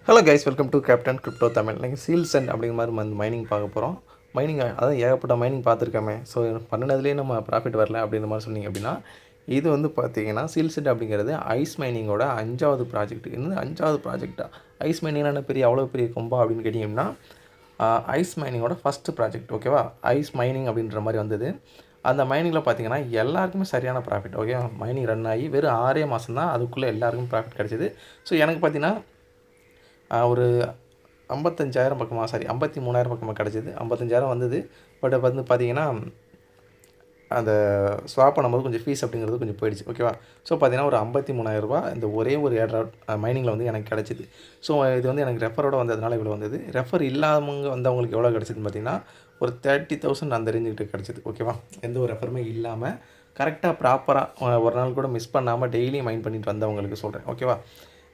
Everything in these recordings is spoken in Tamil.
Hello guys, welcome to captain crypto Tamil. நீங்கள் சீல்ஸ் அண்ட் அப்படிங்கிற மாதிரி வந்து மைனிங் பார்க்க போகிறோம். மைனிங் அதான் ஏகப்பட்ட மைனிங் பார்த்துருக்காமே. ஸோ பண்ணினதுலேயே நம்ம ப்ராஃபிட் வரல அப்படின்ற மாதிரி சொன்னீங்க அப்படின்னா, இது வந்து பார்த்தீங்கன்னா சீல்செட் அப்படிங்கிறது ஐஸ் மைனிங்கோட 5வது ப்ராஜெக்ட். இன்னும் 5வது ப்ராஜெக்டாக ஐஸ் மைனிங்னா பெரிய அவ்வளோ பெரிய கொம்பா அப்படின்னு கேட்டிங்கன்னா, ஐஸ் மைனிங்கோட ஃபஸ்ட்டு ப்ராஜெக்ட். ஓகேவா? ஐஸ் மைனிங் அப்படின்ற மாதிரி வந்தது. அந்த மைனிங்கில் பார்த்தீங்கன்னா எல்லாருக்குமே சரியான ப்ராஃபிட். ஓகே, மைனிங் ரன் ஆகி வெறும் 6 மாதம் தான் அதுக்குள்ளே எல்லாருக்கும் ப்ராஃபிட் கிடச்சிது. ஸோ எனக்கு பார்த்தீங்கன்னா ஒரு 55,000 பக்கமாக 53,000 பக்கமாக கிடச்சிது. 55,000 வந்தது. பட் வந்து பார்த்தீங்கன்னா அந்த ஸ்வாப் பண்ணும்போது கொஞ்சம் ஃபீஸ் அப்படிங்கிறது கொஞ்சம் போயிடுச்சு. ஓகேவா? ஸோ பார்த்தீங்கன்னா ஒரு 53,000 இந்த ஒரே ஒரு மைனிங்கில் வந்து எனக்கு கிடச்சிது. ஸோ இது வந்து எனக்கு ரெஃபரோடு வந்ததுனால இவ்வளோ வந்தது. ரெஃபர் இல்லாதவங்க வந்தவங்களுக்கு எவ்வளோ கிடச்சிதுன்னு பார்த்தீங்கன்னா ஒரு 30,000 அந்த ரேஞ்சுக்கிட்ட கிடச்சிது. ஓகேவா? எந்த ஒரு ரெஃபருமே இல்லாமல் கரெக்டாக ப்ராப்பராக ஒரு நாள் கூட மிஸ் பண்ணாமல் டெய்லி மைன் பண்ணிட்டு வந்தவங்களுக்கு சொல்கிறேன். ஓகேவா?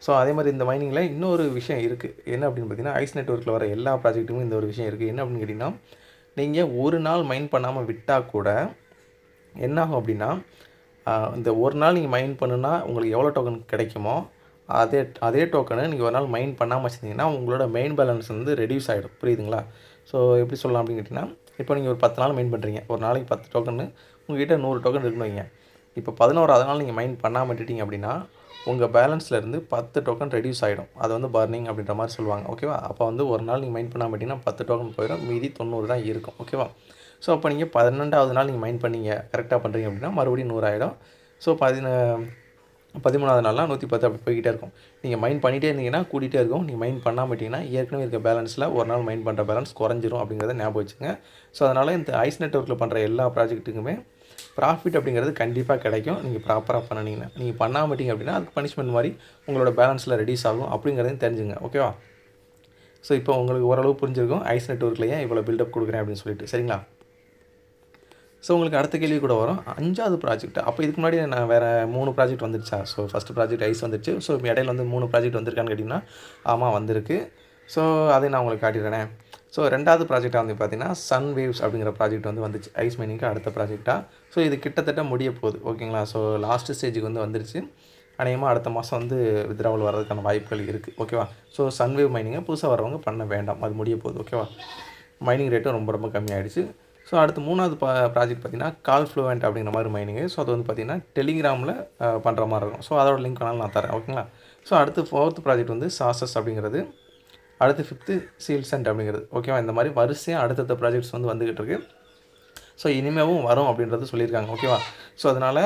ஸோ அதே மாதிரி இந்த மைனிங்கில் இன்னொரு விஷயம் இருக்குது. என்ன அப்படின்னு பார்த்தீங்கன்னா, ஐஸ் நெட்வொர்க்கில் வர எல்லா ப்ராஜெக்ட்டுமே இந்த ஒரு விஷயம் இருக்குது. என்ன அப்படின்னு கேட்டிங்கன்னா, நீங்கள் ஒரு நாள் மைன் பண்ணாமல் விட்டால் கூட என்னாகும் அப்படின்னா, இந்த ஒரு நாள் நீங்கள் மைன் பண்ணுன்னா உங்களுக்கு எவ்வளோ டோக்கன் கிடைக்குமோ அதே டோக்கனை நீங்கள் ஒரு நாள் மைன் பண்ணாமல் வச்சுருந்தீங்கன்னா உங்களோட மெயின் பேலன்ஸ் வந்து ரெடியூஸ் ஆகிடும். புரியுதுங்களா? ஸோ எப்படி சொல்லலாம் அப்படின்னு கேட்டிங்கன்னா, இப்போ நீங்கள் ஒரு 10 நாள் மைன் பண்ணுறீங்க. ஒரு நாளைக்கு 10 டோக்கன்னு உங்கள்கிட்ட 100 டோக்கன் இருக்குன்னு வைங்க. இப்போ 11வது நாள் நீங்கள் மைன் பண்ணாமல் விட்டுட்டீங்க அப்படின்னா உங்கள் பேலன்ஸ்லேருந்து 10 டோக்கன் ரெடியூஸ் ஆகிடும். அது வந்து பர்னிங் அப்படின்ற மாதிரி சொல்லுவாங்க. ஓகேவா? அப்போ வந்து ஒரு நாள் நீங்கள் மைன் பண்ணாமல் விட்டிங்கன்னா 10 டோக்கன் போயிடும். மீதி 90 தான் இருக்கும். ஓகேவா? ஸோ அப்போ நீங்கள் 12வது நாள் நீங்கள் மைன் பண்ணீங்க, கரெக்டாக பண்ணுறீங்க அப்படின்னா மறுபடியும் 100 ஆகிடும். ஸோ 13வது நாள்லாம் 110 அப்படி போய்கிட்டே இருக்கும். நீங்கள் மைன் பண்ணிகிட்டே இருந்தீங்கன்னா கூட்டிகிட்டே இருக்கும். நீங்கள் மைன் பண்ணாமல் விட்டிங்கன்னா ஏற்கனவே இருக்க பேலன்ஸில் ஒரு நாள் மைன் பண்ணுற பேலன்ஸ் குறைஞ்சிரும் அப்படிங்கிறத ஞாபகம் வச்சுங்க. ஸோ அதனால் இந்த ஐஸ் நெட்வொர்க்கில் பண்ணுற எல்லா ப்ராஜெக்ட்டுக்குமே ப்ராஃபிட் அப்படிங்கிறது கண்டிப்பாக கிடைக்கும். நீங்கள் ப்ராப்பராக பண்ணிங்கன்னா. நீங்கள் பண்ணாமட்டிங்க அப்படின்னா அதுக்கு பனிஷ்மெண்ட் மாதிரி உங்களோட பேலன்ஸில் ரெடியூஸ் ஆகும் அப்படிங்கிறதையும் தெரிஞ்சுங்க. ஓகேவா? ஸோ இப்போ உங்களுக்கு ஓரளவு புரிஞ்சிருக்கும் ஐஸ் நெட்வொர்க்கில் ஏன் இவ்வளோ பில்டப் கொடுக்குறேன் அப்படின்னு சொல்லிட்டு. சரிங்களா? ஸோ உங்களுக்கு அடுத்த கேள்வி கூட வரும், 5வது ப்ராஜெக்ட். அப்போ இதுக்கு முன்னாடி நான் வேறு 3 ப்ராஜெக்ட் வந்துருச்சா? ஸோ ஃபஸ்ட்டு ப்ராஜெக்ட் ஐஸ் வந்துருச்சு. ஸோ இடையில வந்து 3 ப்ராஜெக்ட் வந்திருக்கான்னு கேட்டிங்கன்னா, ஆமாம் வந்திருக்கு. ஸோ அதை நான் உங்களுக்கு காட்டிடுறேனே. ஸோ 2வது ப்ராஜெக்டாக வந்து பார்த்தீங்கன்னா சன் வேவ்ஸ் அப்படிங்கிற ப்ராஜெக்ட் வந்து வந்துச்சு ஐஸ் மைனிங்க்கு அடுத்த ப்ராஜெக்டாக. ஸோ இது கிட்டத்தட்ட முடிய போகுது. ஓகேங்களா? ஸோ லாஸ்ட்டு ஸ்டேஜுக்கு வந்து வந்துருச்சு. அநேகமாக அடுத்த மாதம் வந்து வித்ட்ராவல் வர்றதுக்கான வாய்ப்புகள் இருக்குது. ஓகேவா? ஸோ சன் வேவ் மைனிங்கை புதுசாக வரவங்க பண்ண வேண்டாம், அது முடிய போகுது. ஓகேவா? மைனிங் ரேட்டும் ரொம்ப ரொம்ப கம்மியாகிடுச்சு. ஸோ அடுத்து 3வது ப்ராஜெக்ட் பார்த்திங்கன்னா கால்ஃப்ளூவெண்ட் அப்படிங்கிற மாதிரி மைனிங்கு. ஸோ அது வந்து பார்த்திங்கன்னா டெலிகிராமில் பண்ணுற மாதிரி இருக்கும். ஸோ அதோட லிங்க் வேணாலும் நான் தரேன். ஓகேங்களா? ஸோ அடுத்து 4th ப்ராஜெக்ட் வந்து சாசஸ் அப்படிங்கிறது. அடுத்து 5th சீல்சென்ட் அப்படிங்கிறது. ஓகேவா? இந்த மாதிரி வரிசையாக அடுத்தடுத்த ப்ராஜெக்ட்ஸ் வந்து வந்துக்கிட்டு இருக்குது. ஸோ இனிமேவும் வரும் அப்படின்றது சொல்லியிருக்காங்க. ஓகேவா? ஸோ அதனால்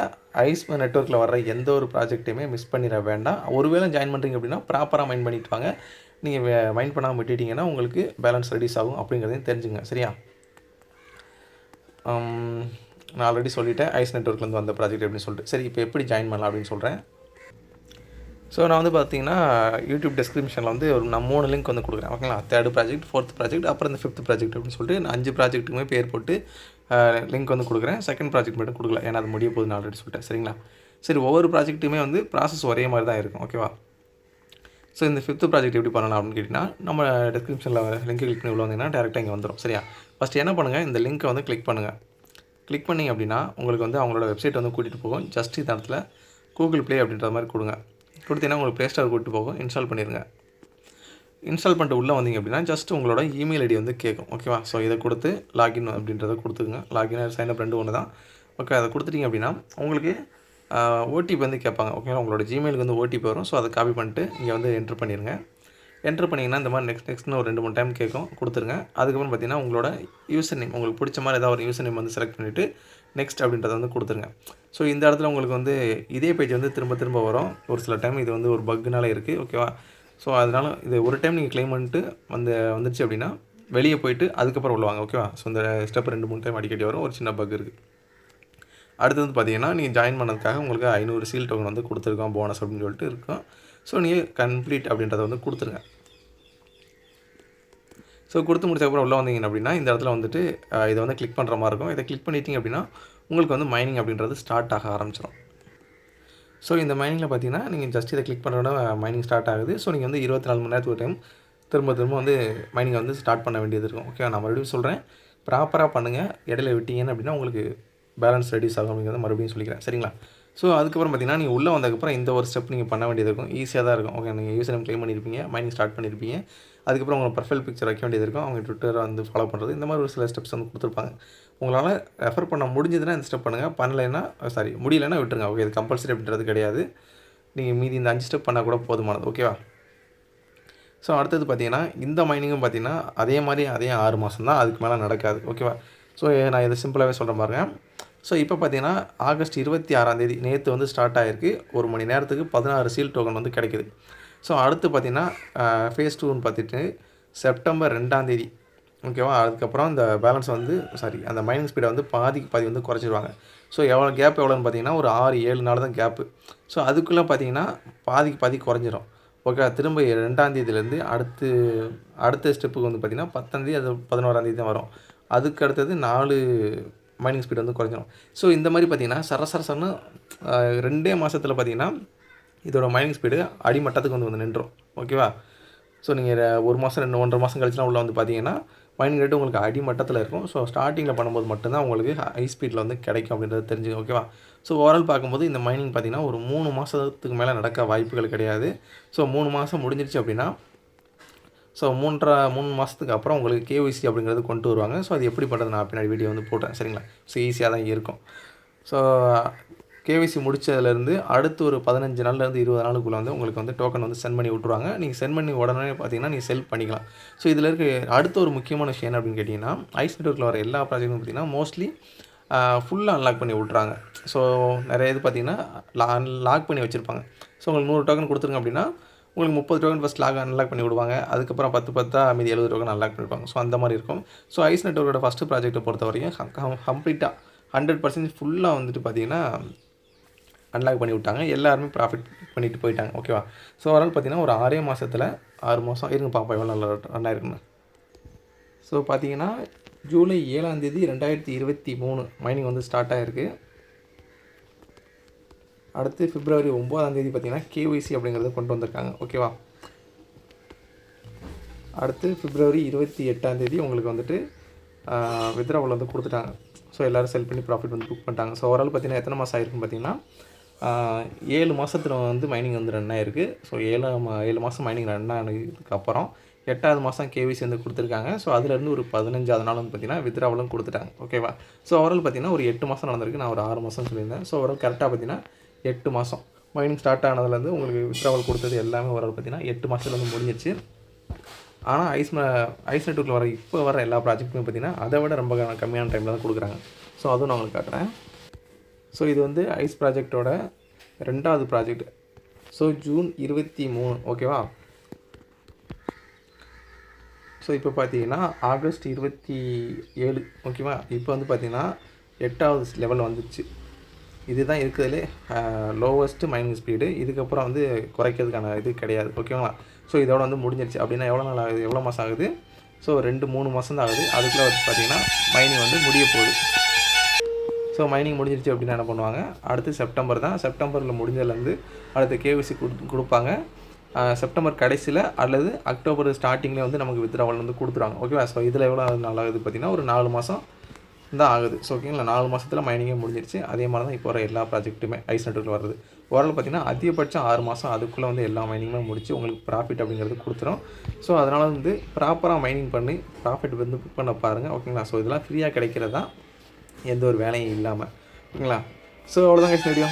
ஐஸ் நெட்வொர்க்கில் வர்ற எந்த ஒரு ப்ராஜெக்ட்டையுமே மிஸ் பண்ணிட வேண்டாம். ஒருவேளை ஜாயின் பண்ணுறீங்க அப்படின்னா ப்ராப்பராக மைன் பண்ணிட்டு வாங்க. நீங்கள் மைன் பண்ணாமல் விட்டுட்டிங்கன்னா உங்களுக்கு பேலன்ஸ் ரெடியூஸ் ஆகும் அப்படிங்கிறதையும் தெரிஞ்சுங்க. சரியா? நான் ஆல்ரெடி சொல்லிட்டேன் ஐஸ் நெட்வொர்க்லேருந்து வந்த ப்ராஜெக்ட் அப்படின்னு சொல்லிட்டு. சரி, இப்போ எப்படி ஜாயின் பண்ணலாம் அப்படின்னு சொல்கிறேன். ஸோ நான் வந்து பார்த்தீங்கன்னா யூடியூப் டிஸ்கிரிப்ஷனில் வந்து நான் 3 லிங்க் வந்து கொடுக்குறேன். ஓகேங்களா? 3rd ப்ராஜெக்ட், 4th ப்ராஜெக்ட், அப்புறம் இந்த 5th ப்ராஜெக்ட் அப்படின்னு சொல்லிட்டு நான் 5 ப்ராஜெக்ட்டுக்குமே பேர் போட்டு லிங்க் வந்து கொடுக்குறேன். 2nd ப்ராஜெக்ட் மட்டும் கொடுக்கல, ஏன்னா அது முடிய போகுது நான் ஆல்ரெடி சொல்லிட்டேன். சரிங்களா? சரி, ஒவ்வொரு ப்ராஜெக்ட்டுமே வந்து ப்ராசஸ் ஒரே மாதிரி தான் இருக்கும். ஓகேவா? ஸோ இந்த 5th ப்ராஜெக்ட் எப்படி பண்ணலாம் அப்படின்னு கேட்டிங்கன்னா, நம்ம டிஸ்கிரிப்ஷனில் லிங்க் கிளிக் பண்ணி உள்ள வந்தீங்கன்னா டேரெக்டாக இங்கே வந்துடும். சரியா? ஃபஸ்ட்டு என்ன பண்ணுங்கள், இந்த லிங்க்கை வந்து கிளிக் பண்ணுங்கள். கிளிக் பண்ணிங்க அப்படின்னா உங்களுக்கு வந்து அவங்களோட வெப்சைட் வந்து கூட்டிகிட்டு போகும். ஜஸ்ட் இந்த இடத்துல கூகுள் ப்ளே அப்படின்ற மாதிரி கொடுங்க. கொடுத்தீங்கன்னா உங்களுக்கு ப்ளே ஸ்டோர் கூப்பிட்டு போகும். இன்ஸ்டால் பண்ணிடுங்க. இன்ஸ்டால் பண்ணிட்டு உள்ளே வந்தீங்க அப்படின்னா ஜஸ்ட் உங்களோட இமெயில் ஐடி வந்து கேட்கும். ஓகேவா? ஸோ இதை கொடுத்து லாகின் அப்படின்றத கொடுத்துக்குங்க. லாகின் சைன்அப் 2 ஒன்று தான். ஓகே, அதை கொடுத்துட்டிங்க அப்படின்னா உங்களுக்கு ஓடிபி வந்து கேட்பாங்க. ஓகேவா? உங்களோட ஜிமெயிலுக்கு வந்து ஓடிபி வரும். ஸோ அதை காப்பி பண்ணிட்டு இங்கே வந்து என்ட்ரு பண்ணிடுங்க. என்ட்ரு பண்ணிங்கன்னா இந்த மாதிரி நெக்ஸ்ட்னு ஒரு 2-3 டைம் கேட்கும், கொடுத்துருங்க. அதுக்கப்புறம் பார்த்தீங்கன்னா உங்களோட யூசர் நேம், உங்களுக்கு பிடிச்ச மாதிரி ஏதாவது ஒரு யூசர் நேம் வந்து செலக்ட் பண்ணிவிட்டு நெக்ஸ்ட் அப்படின்றத வந்து கொடுத்துருங்க. ஸோ இந்த இடத்துல உங்களுக்கு வந்து இதே பேஜ் வந்து திரும்ப திரும்ப வரும். ஒரு சில டைம் இது வந்து ஒரு பக்குனால இருக்குது. ஓகேவா? ஸோ அதனால் இது ஒரு டைம் நீங்கள் க்ளைம் பண்ணிட்டு வந்துருச்சு அப்படின்னா வெளியே போயிட்டு அதுக்கப்புறம் உள்ளவாங்க. ஓகேவா? ஸோ இந்த ஸ்டெப் 2-3 டைம் அடிக்கடி வரும். ஒரு சின்ன பக் இருக்குது. அடுத்து வந்து பார்த்தீங்கன்னா நீங்கள் ஜாயின் பண்ணதுக்காக உங்களுக்கு 500 சீல் டோக்கன் வந்து கொடுத்துருக்கோம் போனஸ் அப்படின்னு சொல்லிட்டு இருக்கும். ஸோ நீங்கள் கம்ப்ளீட் அப்படின்றத வந்து கொடுத்துருங்க. ஸோ கொடுத்து முடிச்சக்கப்புறம் உள்ளே வந்தீங்க அப்படின்னா இந்த இடத்துல வந்துட்டு இதை வந்து கிளிக் பண்ணுற மாதிரி இருக்கும். இதை கிளிக் பண்ணிட்டீங்க அப்படின்னா உங்களுக்கு வந்து மைனிங் அப்படின்றது ஸ்டார்ட் ஆக ஆரம்பிச்சிடும். ஸோ இந்த மைனிங்கில் பார்த்தீங்கன்னா நீங்கள் ஜஸ்ட் இதை கிளிக் பண்ணுறோன்னா மைனிங் ஸ்டார்ட் ஆகுது. ஸோ நீங்கள் வந்து 24 மணி நேரத்துக்கு ஒரு டைம் திரும்ப வந்து மைனிங்கை வந்து ஸ்டார்ட் பண்ண வேண்டியது இருக்கும். ஓகே, நான் மறுபடியும் சொல்கிறேன், ப்ராப்பராக பண்ணுங்கள். இடையில விட்டீங்கன்னு அப்படின்னா உங்களுக்கு பேலன்ஸ் ரெடியூஸ் ஆகும் அப்படிங்கிறத மறுபடியும் சொல்லிக்கிறேன். சரிங்களா? ஸோ அதுக்கப்புறம் பார்த்தீங்கன்னா நீங்கள் உள்ளே வந்ததுக்கப்புறம் இந்த ஒரு ஸ்டெப் நீங்கள் பண்ண வேண்டியது இருக்கும். ஈஸியாக தான் இருக்கும். ஓகே, நீங்கள் யூசர் நேம் க்ளைம் பண்ணியிருப்பீங்க, மைனிங் ஸ்டார்ட் பண்ணியிருப்பீங்க. அதுக்கப்புறம் உங்கள் ப்ரொஃபைல் பிக்சர் வைக்க வேண்டியது இருக்கும். அவங்க ட்விட்டரை வந்து ஃபாலோ பண்ணுறது, இந்த மாதிரி ஒரு சில ஸ்டெப்ஸ் வந்து கொடுத்துருப்பாங்க. உங்களால் ரெஃபர் பண்ண முடிஞ்சதுன்னா இந்த ஸ்டெப் பண்ணுங்கள், பண்ணலைன்னா முடியலைன்னா விட்டுருங்க. ஓகே, இது கம்பல்சரி அப்படின்றது கிடையாது. நீங்கள் மீதி இந்த 5 ஸ்டெப் பண்ணால் கூட போதுமானது. ஓகேவா? ஸோ அடுத்தது பார்த்தீங்கன்னா இந்த மைனிங்கும் பார்த்தீங்கன்னா அதே 6 மாதம் தான், அதுக்கு மேலே நடக்காது. ஓகேவா? ஸோ நான் இதை சிம்பிளாகவே சொல்கிறேன் பாருங்க. ஸோ இப்போ பார்த்தீங்கன்னா ஆகஸ்ட் 26 நேற்று வந்து ஸ்டார்ட் ஆகிருக்கு. 1 மணி நேரத்துக்கு 16 சீல் டோக்கன் வந்து கிடைக்குது. ஸோ அடுத்து பார்த்தீங்கன்னா ஃபேஸ் 2ன்னு பார்த்துட்டு செப்டம்பர் 2 ஓகேவா? அதுக்கப்புறம் இந்த பேலன்ஸ் வந்து அந்த மைனிங் ஸ்பீடை வந்து பாதிக்கு பாதி வந்து குறைச்சிடுவாங்க. ஸோ எவ்வளோன்னு பார்த்தீங்கன்னா ஒரு 6-7 நாள் தான் கேப்பு. ஸோ அதுக்குள்ளே பார்த்தீங்கன்னா பாதிக்கு பாதி குறைஞ்சிரும். ஓகே, திரும்ப 2 அடுத்த ஸ்டெப்புக்கு வந்து பார்த்திங்கன்னா 10 அது 11 தான் வரும். அதுக்கு அடுத்தது 4 மைனிங் ஸ்பீட் வந்து குறைஞ்சிரும். ஸோ இந்த மாதிரி பார்த்திங்கன்னா சரசரன்னு 2 மாதத்தில் பார்த்திங்கன்னா இதோட மைனிங் ஸ்பீடு அடிமட்டத்துக்கு வந்து நின்றும். ஓகேவா? ஸோ நீங்கள் 1 மாதம் 1.5 மாதம் கழிச்சுலாம் உள்ள வந்து பார்த்திங்கன்னா மைனிங் ரேட்டு உங்களுக்கு அடிமட்டத்தில் இருக்கும். ஸோ ஸ்டார்டிங்கில் பண்ணும்போது மட்டும்தான் உங்களுக்கு ஹை ஸ்பீடில் வந்து கிடைக்கும் அப்படின்றது தெரிஞ்சுங்க. ஓகேவா? ஸோ ஓவரால் பார்க்கும்போது இந்த மைனிங் பார்த்திங்கன்னா ஒரு 3 மாதத்துக்கு மேலே நடக்க வாய்ப்புகள் கிடையாது. ஸோ 3 மாதம் முடிஞ்சிருச்சு அப்படின்னா ஸோ 3 மாதத்துக்கு அப்புறம் உங்களுக்கு கேஒய்சி அப்படிங்கிறது கொண்டு வருவாங்க. ஸோ அது எப்படி பண்ணுறது நான் பின்னாடி வீடியோ வந்து போட்டேன். சரிங்களா? ஸோ ஈஸியாக தான் இருக்கும். ஸோ கேஒய்சி முடிச்சதுலேருந்து அடுத்து ஒரு 15 நாள்லேருந்து 20 நாளுக்குள்ளே வந்து உங்களுக்கு வந்து டோக்கன் வந்து சென்ட் பண்ணி விட்ருவாங்க. நீங்கள் சென்ட் பண்ணி உடனே பார்த்தீங்கன்னா நீங்கள் செல் பண்ணிக்கலாம். ஸோ இதில் இருக்க அடுத்த ஒரு முக்கியமான விஷயம் என்ன அப்படின்னு கேட்டிங்கன்னா, ஐஸ் நெட்வொர்க்கில் வர எல்லா ப்ராஜெக்ட்டும் பார்த்திங்கன்னா மோஸ்ட்லி ஃபுல்லாக அன்லாக் பண்ணி விட்றாங்க. ஸோ நிறைய இது பார்த்திங்கன்னா லாக் பண்ணி வச்சுருப்பாங்க. ஸோ உங்களுக்கு 100 டோக்கன் கொடுத்துருங்க அப்படின்னா உங்களுக்கு 30 டோக்கன் ஃபஸ்ட் அன்லாக் பண்ணி விடுவாங்க. அதுக்கப்புறம் 10 மீதி 70 டோக்கன் அன்லாக் பண்ணியிருப்பாங்க. ஸோ அந்த மாதிரி இருக்கும். ஸோ ஐஸ் நெட்வொர்க்கோட ஃபஸ்ட்டு ப்ராஜெக்ட்டை பொறுத்த வரைக்கும் கம்ப்ளீட்டாக 100% ஃபுல்லாக வந்துட்டு பார்த்திங்கன்னா அன்லாக் பண்ணி விட்டாங்க. எல்லாருமே ப்ராஃபிட் பண்ணிட்டு போயிட்டாங்க. ஓகேவா? ஸோ ஓவரால் பார்த்தீங்கன்னா ஒரு 6 மாதத்தில் 6 மாதம் இருங்க பாப்பா எவ்வளோ நல்லா ரன் ஆயிருக்குன்னு. ஸோ பார்த்தீங்கன்னா ஜூலை 7 2023 மைனிங் வந்து ஸ்டார்ட் ஆகிருக்கு. அடுத்து பிப்ரவரி 9 பார்த்தீங்கன்னா கேஒய்சி அப்படிங்கிறத கொண்டு வந்திருக்காங்க. ஓகேவா? அடுத்து பிப்ரவரி 28 உங்களுக்கு வந்துட்டு வித்ட்ராவல் வந்து கொடுத்துட்டாங்க. ஸோ எல்லோரும் செல் பண்ணி ப்ராஃபிட் வந்து புக் பண்ணிட்டாங்க. ஸோ ஓவரால் பார்த்தீங்கன்னா எத்தனை மாதம் ஆயிருக்குன்னு பார்த்தீங்கன்னா 7 மாதத்தில் வந்து மைனிங் வந்து ரன் ஆகிருக்கு. ஸோ 7 மாதம் மைனிங் ரன் ஆனதுக்கப்புறம் 8வது மாதம் கேவிசி வந்து கொடுத்துருக்காங்க. ஸோ அதுலேருந்து ஒரு 15வது நாள் வந்து பார்த்திங்கன்னா வித்ட்ராவலும் கொடுத்துட்டாங்க. ஓகேவா? ஸோ ஓவரால் பார்த்திங்கன்னா ஒரு 8 மாதம் நடந்திருக்கு. நான் ஒரு 6 மாதம் சொல்லியிருந்தேன். ஸோ ஓவரால் கரெக்டாக பார்த்திங்கன்னா 8 மாதம் மைனிங் ஸ்டார்ட் ஆனதுலேருந்து உங்களுக்கு வித்ட்ராவல் கொடுத்தது எல்லாமே ஓவரால் பார்த்திங்கன்னா 8 மாதத்தில் வந்து முடிஞ்சிருச்சு. ஆனால் ஐஸ் நெட்வொர்க்கில் இப்போ வர எல்லா ப்ராஜெக்ட்டுமே பார்த்திங்கன்னா அதை விட ரொம்ப கம்மியான டைமில் தான் கொடுக்குறாங்க. ஸோ அதுவும் நான் உங்களுக்கு காட்டுறேன். ஸோ இது வந்து ஐஸ் ப்ராஜெக்டோட 2வது ப்ராஜெக்ட். ஸோ ஜூன் 23 ஓகேவா? ஸோ இப்போ பார்த்தீங்கன்னா ஆகஸ்ட் 27 ஓகேவா? இப்போ வந்து பார்த்திங்கன்னா 8வது லெவல் வந்துடுச்சு. இதுதான் இருக்கிறதுலே லோவஸ்ட்டு மைனிங் ஸ்பீடு. இதுக்கப்புறம் வந்து குறைக்கிறதுக்கான இது கிடையாது. ஓகேங்களா? ஸோ இதோட வந்து முடிஞ்சிருச்சு. அப்படின்னா எவ்வளோ நாள் ஆகுது, எவ்வளோ மாதம் ஆகுது? ஸோ 2-3 மாதம் தான் ஆகுது. அதுக்குள்ளே வந்து பார்த்திங்கன்னா மைனிங் வந்து முடிய போகுது. ஸோ மைனிங் முடிஞ்சிருச்சு அப்படின்னா என்ன பண்ணுவாங்க, அடுத்து செப்டம்பர் தான். செப்டம்பரில் முடிஞ்சதுலேருந்து அடுத்து கேவிசி கொடுப்பாங்க. செப்டம்பர் கடைசியில் அல்லது அக்டோபர் ஸ்டார்டிங்கில் வந்து நமக்கு வித்ட்ராவல் வந்து கொடுத்துருவாங்க. ஓகேவா? ஸோ இதில் எவ்வளோ நாள் ஆகுது பார்த்திங்கன்னா ஒரு 4 மாதம் தான் ஆகுது. ஸோ ஓகேங்களா? 4 மாதத்தில் மைனிங்கே முடிஞ்சிருச்சு. அதே மாதிரி தான் இப்போ வர எல்லா ப்ராஜெக்ட்டுமே ஐஸ் நெட்வொர்க்கில் வருது. ஓரளவு பார்த்திங்கன்னா அதிகபட்சம் 6 மாதம் அதுக்குள்ளே வந்து எல்லா மைனிங்குமே முடிச்சு உங்களுக்கு ப்ராஃபிட் அப்படிங்கிறது கொடுத்துரும். ஸோ அதனால் வந்து ப்ராப்பராக மைனிங் பண்ணி ப்ராஃபிட் வந்து புக் பண்ண பாருங்கள். ஓகேங்களா? ஸோ இதெல்லாம் ஃப்ரீயாக கிடைக்கிறதா, எந்த ஒரு வேலையும் இல்லாமல். ஓகேங்களா? ஸோ அவ்வளோதான் கைஸ் வீடியோ.